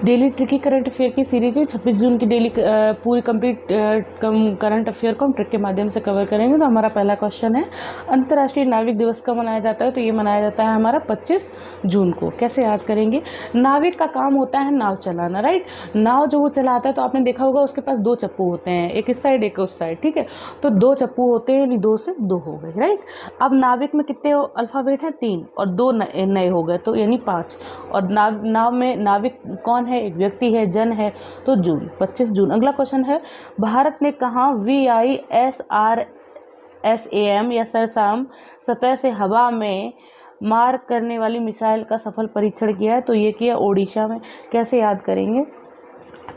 Daily tricky current affair की series है 26 जून की डेली पूरी कंप्लीट करंट अफेयर को हम ट्रिक के माध्यम से कवर करेंगे। तो हमारा पहला क्वेश्चन है, अंतर्राष्ट्रीय नाविक दिवस कब मनाया जाता है? तो ये मनाया जाता है हमारा 25 जून को। कैसे याद करेंगे? नाविक का काम होता है नाव चलाना, राइट। नाव जो वो चलाता है तो आपने देखा होगा उसके पास 2 चप्पू होते हैं, एक इस साइड एक उस साइड, ठीक है। तो 2 चप्पू होते हैं, यानी 2 से 2 हो गए, राइट। अब नाविक में कितने अल्फाबेट हैं? 3, और 2 नए हो गए तो यानी 5। और नाव में नाविक कौन है? एक व्यक्ति है, जन है, तो जून, 25 जून। अगला क्वेश्चन है, भारत ने कहाँ VISRSAM या सरसाम सतह से हवा में मार करने वाली मिसाइल का सफल परीक्षण किया है? तो ये किया ओडिशा में। कैसे याद करेंगे?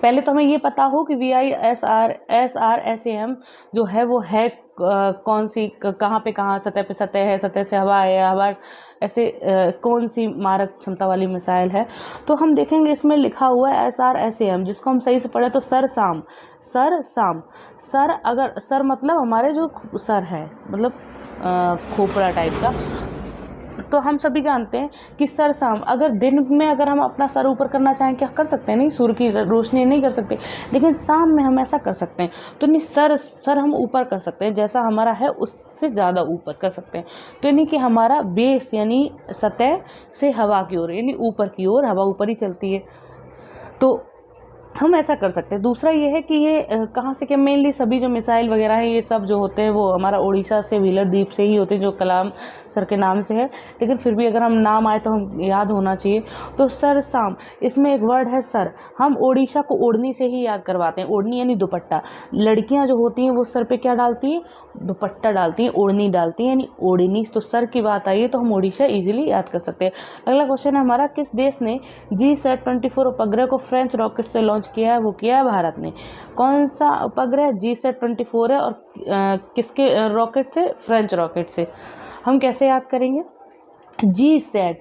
पहले तो हमें ये पता हो कि VISRSAM जो है वो है कौन सी, कहाँ पे, कहाँ सतह पे सतह है, सतह से हवा है, हवा ऐसे कौन सी मारक क्षमता वाली मिसाइल है। तो हम देखेंगे इसमें लिखा हुआ है SRSAM, जिसको हम सही से पढ़े तो सरसाम। सरसाम, सर, अगर सर मतलब हमारे जो सर है, मतलब खोपड़ा टाइप का। तो हम सभी जानते हैं कि सरसाम, अगर दिन में अगर हम अपना सर ऊपर करना चाहें, क्या कर सकते हैं? नहीं, सूर्य की रोशनी नहीं कर सकते, लेकिन शाम में हम ऐसा कर सकते हैं। तो नहीं, सर हम ऊपर कर सकते हैं, जैसा हमारा है उससे ज़्यादा ऊपर कर सकते हैं। तो यानी कि हमारा बेस यानी सतह से हवा की ओर, यानी ऊपर की ओर, हवा ऊपर ही चलती है, तो हम ऐसा कर सकते हैं। दूसरा ये है कि ये कहाँ से, क्या मेनली सभी जो मिसाइल वगैरह हैं ये सब जो होते हैं वो हमारा उड़ीसा से, व्हीलर द्वीप से ही होते हैं, जो कलाम सर के नाम से है, लेकिन फिर भी अगर हम नाम आए तो हम याद होना चाहिए। तो सरसाम, इसमें एक वर्ड है सर, हम ओडिशा को ओढ़नी से ही याद करवाते हैं। ओढ़नी यानी दुपट्टा, लड़कियां जो होती हैं वो सर पे क्या डालती हैं? दुपट्टा डालती हैं, ओढ़नी डालती हैं, यानी ओढ़नी। तो सर की बात आई है तो हम ओडिशा इजीली याद कर सकते हैं। अगला क्वेश्चन है हमारा, किस देश ने GSAT-24 उपग्रह को फ्रेंच रॉकेट से लॉन्च किया है? वो किया है भारत ने। कौन सा उपग्रह? GSAT-24 है, और किसके रॉकेट से? फ्रेंच रॉकेट से। हम कैसे याद करेंगे? GSAT,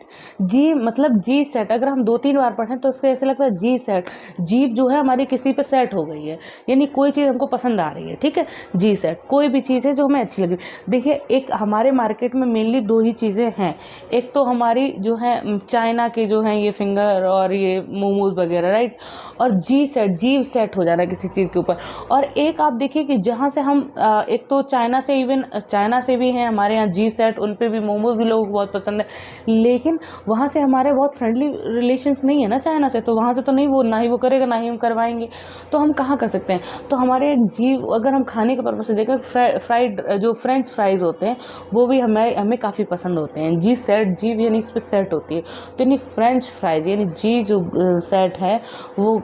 जी मतलब GSAT, अगर हम 2-3 बार पढ़ें तो उसको ऐसे लगता है GSAT, जीभ जो है हमारी किसी पे सेट हो गई है, यानी कोई चीज़ हमको पसंद आ रही है, ठीक है। GSAT कोई भी चीज़ है जो हमें अच्छी लगी। देखिए, एक हमारे मार्केट में मेनली 2 ही चीज़ें हैं, एक तो हमारी जो है चाइना के जो हैं ये फिंगर और ये मोमोज वगैरह, राइट, और GSAT, जीभ सेट हो जाना किसी चीज़ के ऊपर। और एक आप देखिए कि जहाँ से हम एक तो चाइना से, इवन चाइना से भी हैं हमारे यहाँ GSAT, उन पर भी मोमोज भी लोगों को बहुत पसंद है, लेकिन वहाँ से हमारे बहुत फ्रेंडली रिलेशंस नहीं है ना चाइना से, तो वहाँ से तो नहीं, वो ना ही वो करेगा ना ही हम करवाएंगे। तो हम कहाँ कर सकते हैं? तो हमारे जीव, अगर हम खाने के पर्पज से देखें, फ्राइड जो फ्रेंच फ्राइज होते हैं वो भी हमें काफ़ी पसंद होते हैं। GSAT, जीव यानी इस पर सेट होती है, तो यानी फ्रेंच फ्राइज, यानी जी जो सेट है वो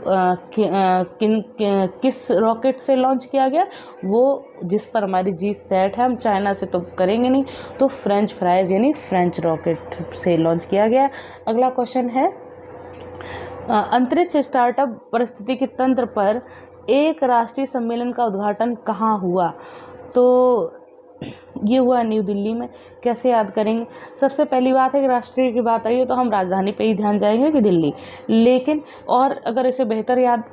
किस रॉकेट से लॉन्च किया गया? वो जिस पर हमारी GSAT है, हम चाइना से तो करेंगे नहीं, तो फ्रेंच फ्राइज यानी फ्रेंच रॉकेट से लॉन्च किया गया। अगला क्वेश्चन है, अंतरिक्ष स्टार्टअप पारिस्थितिकी तंत्र पर एक राष्ट्रीय सम्मेलन का उद्घाटन कहाँ हुआ? तो ये हुआ न्यू दिल्ली में। कैसे याद करेंगे? सबसे पहली बात है कि राष्ट्रीय की बात आई है तो हम राजधानी पे ही ध्यान जाएंगे कि दिल्ली, लेकिन और अगर इसे बेहतर याद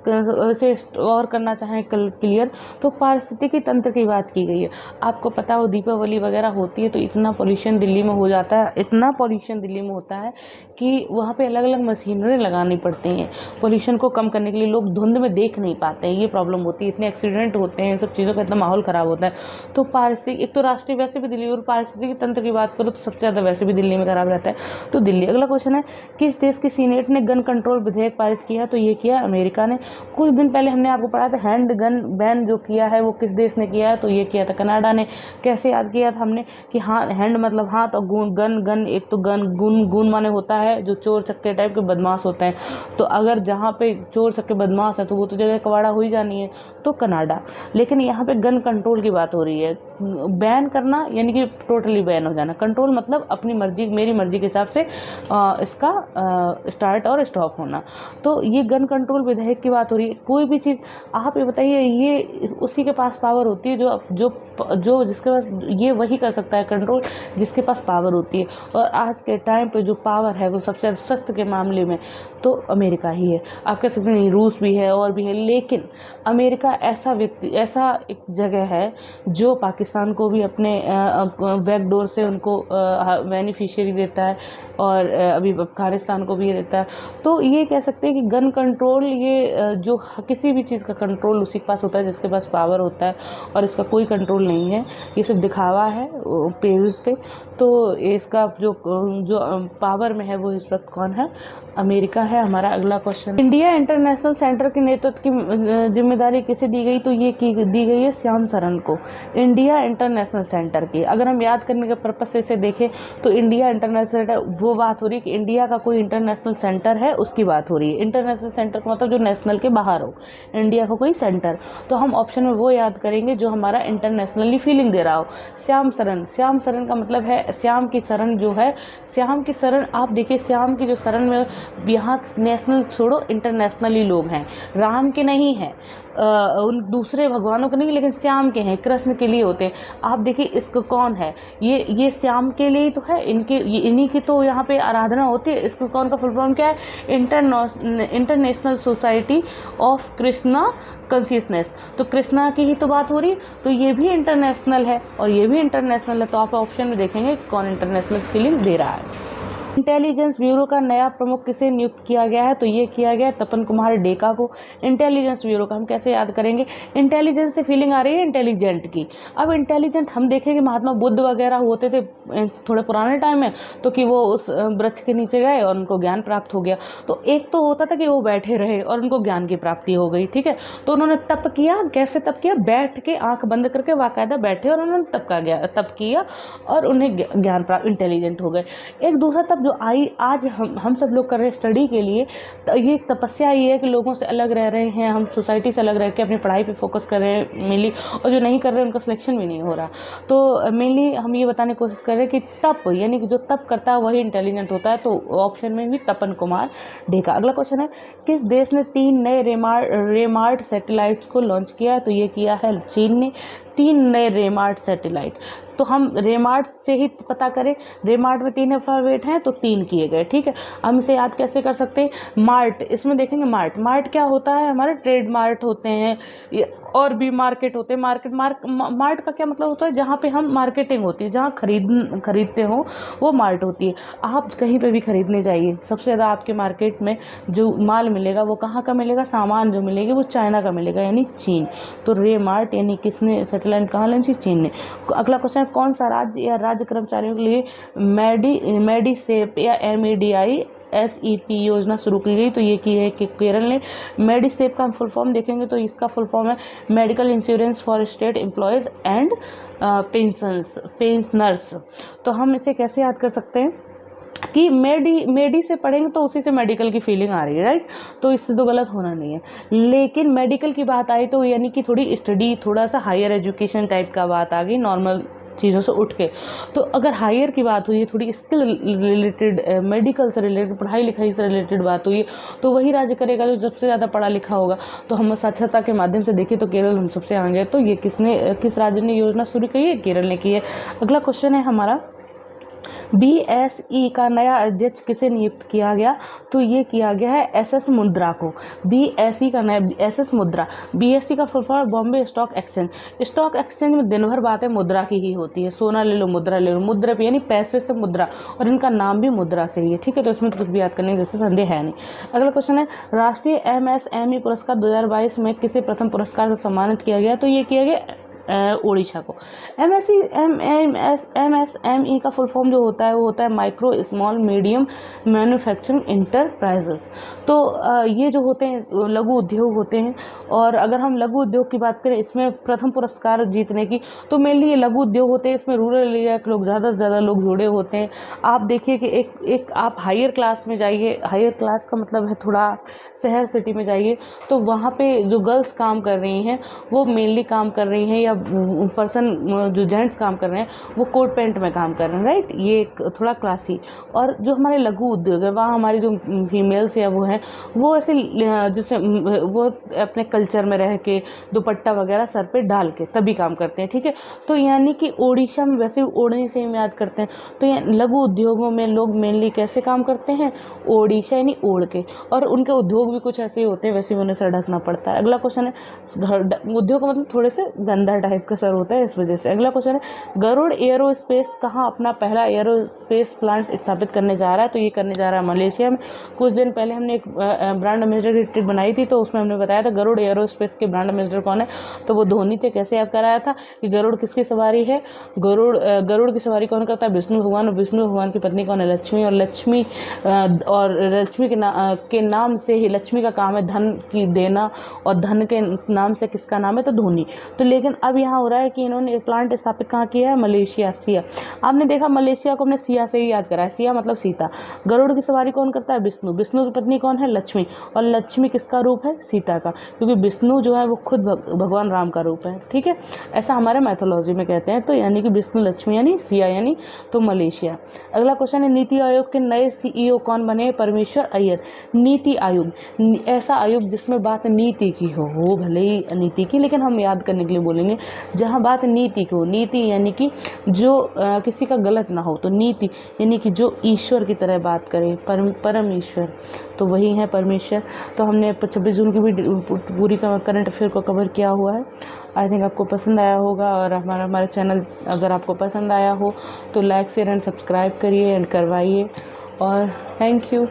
इसे और करना चाहें क्लियर, तो पारिस्थितिकी तंत्र की बात की गई है। आपको पता हो दीपावली वगैरह होती है तो इतना पॉल्यूशन दिल्ली में हो जाता है, इतना पॉल्यूशन दिल्ली में होता है कि वहाँ पे अलग अलग मशीनरी लगानी पड़ती हैं पॉल्यूशन को कम करने के लिए। लोग धुंध में देख नहीं पाते हैं, ये प्रॉब्लम होती है, इतने एक्सीडेंट होते हैं, इन सब चीज़ों का इतना माहौल ख़राब होता है। तो पारिस्थितिक, एक तो राष्ट्रीय वैसे भी दिल्ली, और पारिस्थितिकी तंत्र की बात करो तो सबसे ज़्यादा वैसे भी दिल्ली में खराब रहता है, तो दिल्ली। अगला क्वेश्चन है, किस देश की सीनेट ने गन कंट्रोल विधेयक पारित किया? तो ये किया अमेरिका ने। कुछ दिन पहले हमने आपको पढ़ा था हैंड गन बैन जो किया है वो किस देश ने किया है? तो ये किया था कनाडा ने। कैसे याद किया था हमने कि हाँ, हैंड मतलब हाथ, और गन, एक तो गुन माने होता है जो चोर चक्के टाइप के बदमाश होते हैं, तो अगर जहाँ पे चोर चक्के बदमाश है तो वो तो जगह कवाड़ा हो ही जानी है, तो कनाडा। लेकिन यहाँ पे गन कंट्रोल की बात हो रही है, बैन करना यानी कि टोटली बैन हो जाना, कंट्रोल मतलब अपनी मर्जी, मेरी मर्जी के हिसाब से इसका स्टार्ट और स्टॉप होना। तो ये गन कंट्रोल विधेयक की बात हो रही है। कोई भी चीज़ आप ये बताइए, ये उसी के पास पावर होती है जो जिसके पास, ये वही कर सकता है कंट्रोल जिसके पास पावर होती है, और आज के टाइम पे जो पावर है वो सबसे शस्त्र के मामले में तो अमेरिका ही है। आप कह सकते हैं रूस भी है और भी है, लेकिन अमेरिका ऐसा एक जगह है जो पाकिस्तान को भी अपने बैकडोर से उनको बेनिफिशियरी देता है, और अभी अफगानिस्तान को भी ये देता है। तो ये कह सकते हैं कि गन कंट्रोल, ये जो किसी भी चीज़ का कंट्रोल उसी के पास होता है जिसके पास पावर होता है, और इसका कोई कंट्रोल नहीं है, ये सिर्फ दिखावा है पेजेस पे। तो इसका जो जो पावर में है वो इस वक्त कौन है? अमेरिका है। हमारा अगला क्वेश्चन, इंडिया इंटरनेशनल सेंटर के नेतृत्व की जिम्मेदारी किसे दी गई? तो ये दी गई है श्याम सरन को, इंडिया इंटरनेशनल सेंटर की। अगर हम याद करने के पर्पज से इसे देखें तो इंडिया इंटरनेशनल सेंटर, वो बात हो रही है कि इंडिया का कोई इंटरनेशनल सेंटर है, उसकी बात हो रही है। इंटरनेशनल सेंटर का मतलब जो नेशनल के बाहर हो, इंडिया का कोई सेंटर। तो हम ऑप्शन में वो याद करेंगे जो हमारा इंटरनेशनली फीलिंग दे रहा हो। श्याम सरन, श्याम सरन का मतलब है श्याम की शरण जो है, श्याम की शरण। आप देखिए श्याम की जो शरण में, यहाँ नेशनल छोड़ो इंटरनेशनली लोग हैं, राम के नहीं हैं, उन दूसरे भगवानों के नहीं, लेकिन श्याम के हैं, कृष्ण के लिए होते हैं। आप देखिए इसको कौन है, ये श्याम के लिए तो है, इन्हीं की तो यहाँ पे आराधना होती है। इसको कौन का फुल फॉर्म क्या है? International society of Krishna consciousness. तो कृष्णा की ही तो बात हो रही है, तो ये भी इंटरनेशनल है और ये भी इंटरनेशनल है। तो आप ऑप्शन में देखेंगे कौन इंटरनेशनल फीलिंग दे रहा है। इंटेलिजेंस ब्यूरो का नया प्रमुख किसे नियुक्त किया गया है? तो ये किया गया है तपन कुमार डेका को। इंटेलिजेंस ब्यूरो का हम कैसे याद करेंगे? इंटेलिजेंस से फीलिंग आ रही है इंटेलिजेंट की। अब इंटेलिजेंट हम देखेंगे महात्मा बुद्ध वगैरह होते थे थोड़े पुराने टाइम में, तो कि वो उस वृक्ष के नीचे गए और उनको ज्ञान प्राप्त हो गया। तो एक तो होता था कि वो बैठे रहे और उनको ज्ञान की प्राप्ति हो गई, ठीक है। तो उन्होंने तप किया। कैसे तप किया? बैठ के, आंख बंद करके बाकायदा बैठे और उन्होंने तप किया और उन्हें ज्ञान प्राप्त, इंटेलिजेंट हो गए। एक दूसरा तप जो आई आज हम सब लोग कर रहे हैं स्टडी के लिए, ये तपस्या ये है कि लोगों से अलग रह रहे हैं, हम सोसाइटी से अलग रह के अपनी पढ़ाई पे फोकस कर रहे हैं मेनली, और जो नहीं कर रहे हैं उनका सिलेक्शन भी नहीं हो रहा। तो मेनली हम ये बताने की कोशिश कर रहे हैं कि तप, यानी कि जो तप करता है वही इंटेलिजेंट होता है। तो ऑप्शन में भी तपन कुमार डेका। अगला क्वेश्चन है, किस देश ने 3 नए रेमार्ट सैटेलाइट्स को लॉन्च किया है? तो ये किया है चीन ने, 3 नए रेमार्ट सैटेलाइट। तो हम रेमार्ट से ही पता करें, रेमार्ट में 3 अल्फाबेट हैं तो 3 किए गए, ठीक है। हम इसे याद कैसे कर सकते हैं? मार्ट, इसमें देखेंगे मार्ट क्या होता है? हमारे ट्रेड मार्ट होते हैं और भी मार्केट होते हैं। मार्ट का क्या मतलब होता है? जहाँ पे हम मार्केटिंग होती है, जहाँ खरीदते हो वो मार्ट होती है। आप कहीं पे भी खरीदने जाइए, सबसे ज़्यादा आपके मार्केट में जो माल मिलेगा वो कहाँ का मिलेगा? सामान जो मिलेगी वो चाइना का मिलेगा, यानी चीन। तो रेमार्ट यानी किसने सैटेलाइट कहाँ लॉन्च की? चीन ने। अगला क्वेश्चन, कौन सा राज्य या राज्य कर्मचारियों के लिए मेडिसेप या MEDISEP योजना शुरू की गई? तो ये की है कि केरल ने। मेडिसेप का फुल फॉर्म देखेंगे तो इसका फुल फॉर्म है medical insurance for state employees and pensioners. तो हम इसे कैसे याद कर सकते हैं कि मेडी से पढ़ेंगे तो उसी से मेडिकल की फीलिंग आ रही है, राइट। तो इससे तो गलत होना नहीं है, लेकिन मेडिकल की बात आई तो यानी कि थोड़ी स्टडी, थोड़ा सा हायर एजुकेशन टाइप का बात आ गई, नॉर्मल चीज़ों से उठ के। तो अगर हायर की बात हुई है, थोड़ी स्किल रिलेटेड, मेडिकल से रिलेटेड, पढ़ाई लिखाई से रिलेटेड बात हुई है, तो वही राज्य करेगा जो सबसे ज़्यादा पढ़ा लिखा होगा। तो हम साक्षरता के माध्यम से देखें तो केरल हम सबसे आगे है। तो ये किस राज्य ने योजना शुरू की है? केरल ने की है। अगला क्वेश्चन है हमारा, BSE का नया अध्यक्ष किसे नियुक्त किया गया? तो ये किया गया है SS मुद्रा को। BSE का नया SS मुद्रा, BSE का full form Bombay stock exchange. Stock exchange में दिन भर बातें मुद्रा की ही होती है, सोना ले लो, मुद्रा ले लो, मुद्रा पे यानी पैसे से मुद्रा, और इनका नाम भी मुद्रा से ही है, ठीक है। तो इसमें तो कुछ भी याद करने की जैसे संदेह है नहीं। अगला क्वेश्चन है, राष्ट्रीय MSME पुरस्कार 2022 में किसे प्रथम पुरस्कार से सम्मानित किया गया? तो ये किया गया ओडिशा को। MSME का फुल फॉर्म जो होता है वो होता है micro small medium manufacturing enterprises. तो ये जो होते हैं लघु उद्योग होते हैं, और अगर हम लघु उद्योग की बात करें इसमें प्रथम पुरस्कार जीतने की, तो मेनली ये लघु उद्योग होते हैं, इसमें रूरल एरिया के लोग ज़्यादा से ज़्यादा लोग जुड़े होते हैं। आप देखिए कि एक आप हायर क्लास में जाइए, हायर क्लास का मतलब है थोड़ा शहर सिटी में जाइए, तो वहाँ पे जो गर्ल्स काम कर रही हैं वो मेनली काम कर रही हैं, या पर्सन जो जेंट्स काम कर रहे हैं वो कोट पैंट में काम कर रहे हैं, राइट। ये एक थोड़ा क्लासी। और जो हमारे लघु उद्योग है वहाँ हमारी जो फीमेल्स या वो हैं वो ऐसे जैसे वो अपने कल्चर में रह के दुपट्टा वगैरह सर पे डाल के तभी काम करते हैं, ठीक है। तो यानी कि ओडिशा में वैसे ओढ़ने से ही याद करते हैं। तो ये लघु उद्योगों में लोग मेनली कैसे काम करते हैं? ओडिशा यानी ओढ़ के, और उनके उद्योग भी कुछ ऐसे ही होते हैं, वैसे ही उन्हें सर ढकना पड़ता है। अगला क्वेश्चन है, उद्योग का मतलब थोड़े से गंदा टाइप का सर होता है, इस वजह से। अगला क्वेश्चन है, गरुड़ एयरोस्पेस कहाँ अपना पहला एयरोस्पेस प्लांट स्थापित करने जा रहा है? तो ये करने जा रहा है मलेशिया में। कुछ दिन पहले हमने एक ब्रांड एम्बेसडर की ट्रिप बनाई थी, तो उसमें हमने बताया था गरुड़ एयरोस्पेस के ब्रांड एम्बेसडर कौन है, तो वो धोनी थे। कैसे याद कराया था कि गरुड़ किसकी सवारी है? गरुड़ की सवारी कौन करता है? विष्णु भगवान। और विष्णु भगवान की पत्नी कौन है? लक्ष्मी। और लक्ष्मी के नाम से ही, लक्ष्मी का काम है धन की देना, और धन के नाम से किसका नाम है? तो धोनी। तो लेकिन अब यहाँ हो रहा है कि इन्होंने एक प्लांट स्थापित कहाँ किया है? मलेशिया, सिया। आपने देखा मलेशिया को हमने सिया से ही याद करा है, सिया मतलब सीता। गरुड़ की सवारी कौन करता है? विष्णु। विष्णु की पत्नी कौन है? लक्ष्मी। और लक्ष्मी किसका रूप है? सीता का, क्योंकि विष्णु जो है वो खुद भगवान राम का रूप है। ठीक है, ऐसा हमारे मैथोलॉजी में कहते हैं। तो यानी कि विष्णु, लक्ष्मी यानी सिया, यानी तो मलेशिया। अगला क्वेश्चन है, नीति आयोग के नए CEO कौन बने? परमेश्वर अय्यर। नीति आयोग, ऐसा आयोग जिसमें बात नीति की हो भले ही नीति की, लेकिन हम याद करने के लिए बोलेंगे जहाँ बात नीति की हो। नीति यानी कि जो किसी का गलत ना हो, तो नीति यानी कि जो ईश्वर की तरह बात करे, परम ईश्वर, तो वही है परमेश्वर। तो हमने 26 जून की भी पूरी करंट अफेयर को कवर किया हुआ है। आई थिंक आपको पसंद आया होगा, और हमारे चैनल अगर आपको पसंद आया हो तो लाइक शेयर एंड सब्सक्राइब करिए एंड करवाइए। और थैंक यू।